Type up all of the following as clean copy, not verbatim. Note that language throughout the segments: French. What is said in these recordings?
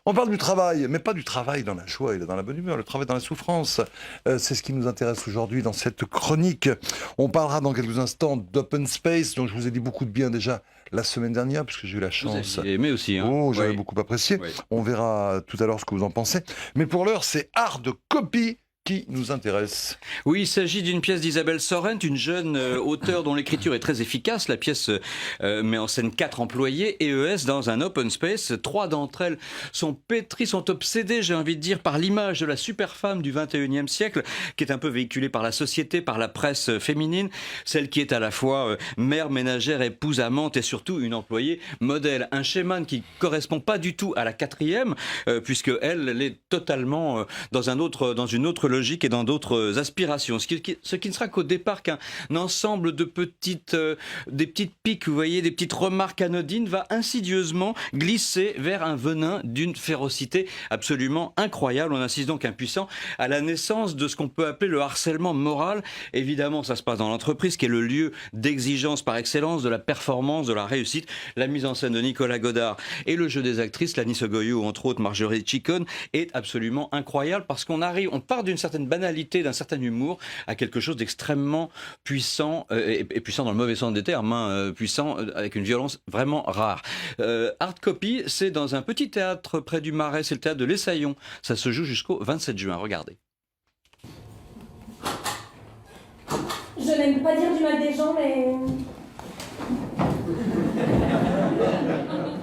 On parle du travail, mais pas du travail dans la joie et dans la bonne humeur, le travail dans la souffrance. C'est ce qui nous intéresse aujourd'hui dans cette chronique. On parlera dans quelques instants d'Open Space, dont je vous ai dit beaucoup de bien déjà la semaine dernière, puisque j'ai eu la chance. Vous avez aimé aussi, hein? Oh, j'avais beaucoup apprécié. Oui. On verra tout à l'heure ce que vous en pensez. Mais pour l'heure, c'est Art de Copie qui nous intéresse. Oui, il s'agit d'une pièce d'Isabelle Sorrent, une jeune auteure dont l'écriture est très efficace. La pièce met en scène 4 employés EES dans un open space. 3 d'entre elles sont pétries, sont obsédées, j'ai envie de dire, par l'image de la super femme du 21e siècle, qui est un peu véhiculée par la société, par la presse féminine, celle qui est à la fois mère, ménagère, épouse, amante et surtout une employée modèle. Un schéma qui correspond pas du tout à la 4e, puisque elle est totalement dans une autre logique et dans d'autres aspirations. Ce qui ne sera qu'au départ qu'un ensemble de des petites piques, vous voyez, des petites remarques anodines, va insidieusement glisser vers un venin d'une férocité absolument incroyable. On assiste donc impuissant à la naissance de ce qu'on peut appeler le harcèlement moral. Évidemment, ça se passe dans l'entreprise, qui est le lieu d'exigence par excellence, de la performance, de la réussite. La mise en scène de Nicolas Godard et le jeu des actrices, Lani Sogoyou, entre autres Marjorie Chicone, est absolument incroyable parce qu'on part d'une certaine banalité, d'un certain humour, à quelque chose d'extrêmement puissant, et puissant dans le mauvais sens des termes, hein, puissant avec une violence vraiment rare. Art Copy, c'est dans un petit théâtre près du Marais, c'est le théâtre de l'Essaillon. Ça se joue jusqu'au 27 juin, regardez. Je n'aime pas dire du mal des gens, mais...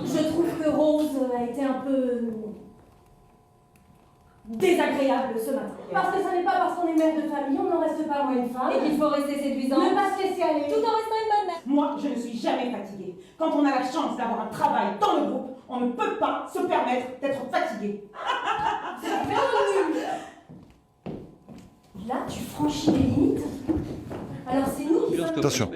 Je trouve que Rose a été un peu... désagréable ce matin. Parce que ce n'est pas parce qu'on est mère de famille, on n'en reste pas moins une femme. Et qu'il faut rester séduisant. Ne pas se laisser aller. Tout en restant une bonne mère. Moi, je ne suis jamais fatiguée. Quand on a la chance d'avoir un travail dans le groupe, on ne peut pas se permettre d'être fatigué. C'est vraiment nul. Là, tu franchis les limites. Alors c'est nous qui sommes... Attention.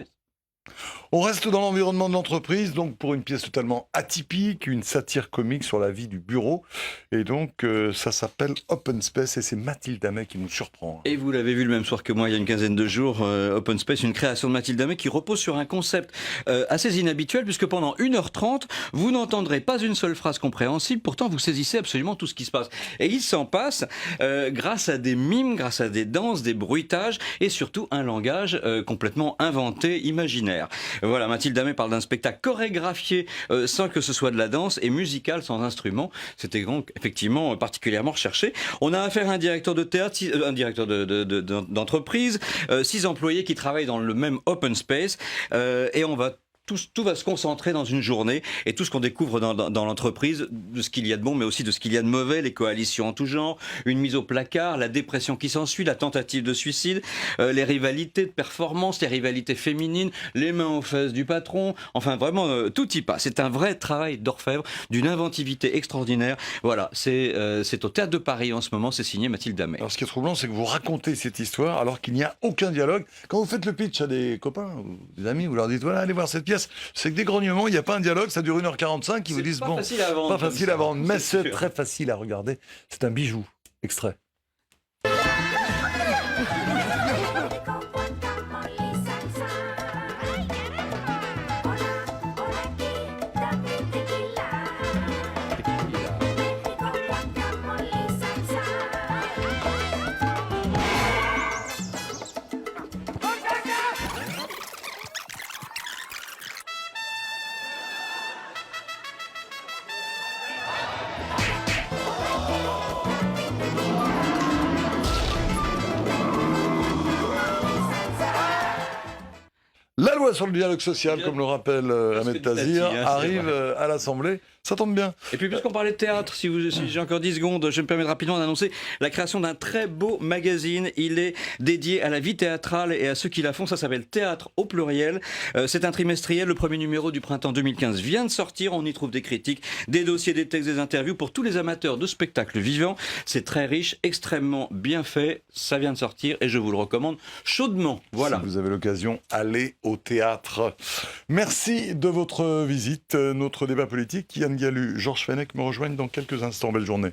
On reste dans l'environnement de l'entreprise, donc pour une pièce totalement atypique, une satire comique sur la vie du bureau. Et donc, ça s'appelle Open Space et c'est Mathilde Amet qui nous surprend. Et vous l'avez vu le même soir que moi, il y a une quinzaine de jours, Open Space, une création de Mathilde Amet qui repose sur un concept assez inhabituel, puisque pendant 1h30, vous n'entendrez pas une seule phrase compréhensible, pourtant vous saisissez absolument tout ce qui se passe. Et il s'en passe grâce à des mimes, grâce à des danses, des bruitages, et surtout un langage complètement inventé, imaginaire. Voilà, Mathilde Amet parle d'un spectacle chorégraphié sans que ce soit de la danse et musical sans instrument. C'était donc effectivement particulièrement recherché. On a affaire à un directeur de théâtre, un directeur d'entreprise, 6 employés qui travaillent dans le même open space et tout va se concentrer dans une journée et tout ce qu'on découvre dans l'entreprise, de ce qu'il y a de bon mais aussi de ce qu'il y a de mauvais, les coalitions en tout genre, une mise au placard, la dépression qui s'ensuit, la tentative de suicide, les rivalités de performance, les rivalités féminines, les mains aux fesses du patron, enfin vraiment tout y passe. C'est un vrai travail d'orfèvre, d'une inventivité extraordinaire. Voilà, c'est au Théâtre de Paris en ce moment, c'est signé Mathilde Amet. Alors ce qui est troublant, c'est que vous racontez cette histoire alors qu'il n'y a aucun dialogue. Quand vous faites le pitch à des copains ou des amis, vous leur dites voilà, allez voir cette pièce. C'est que des grognements, il n'y a pas un dialogue, ça dure 1h45, ils vous disent bon, facile à vendre, pas facile à vendre, mais c'est sûr. très facile à regarder. C'est un bijou. Extrait. La loi sur le dialogue social, comme le rappelle Ahmed Tazir, arrive à l'Assemblée. Ça tombe bien. Et puis puisqu'on parlait de théâtre, si j'ai encore 10 secondes, je me permets rapidement d'annoncer la création d'un très beau magazine. Il est dédié à la vie théâtrale et à ceux qui la font. Ça s'appelle Théâtre au pluriel. C'est un trimestriel. Le premier numéro du printemps 2015 vient de sortir. On y trouve des critiques, des dossiers, des textes, des interviews pour tous les amateurs de spectacles vivants. C'est très riche, extrêmement bien fait. Ça vient de sortir et je vous le recommande chaudement. Voilà. Si vous avez l'occasion, allez au théâtre. Merci de votre visite. Notre débat politique, Yann Gallu, Georges Fenech me rejoignent dans quelques instants. Belle journée.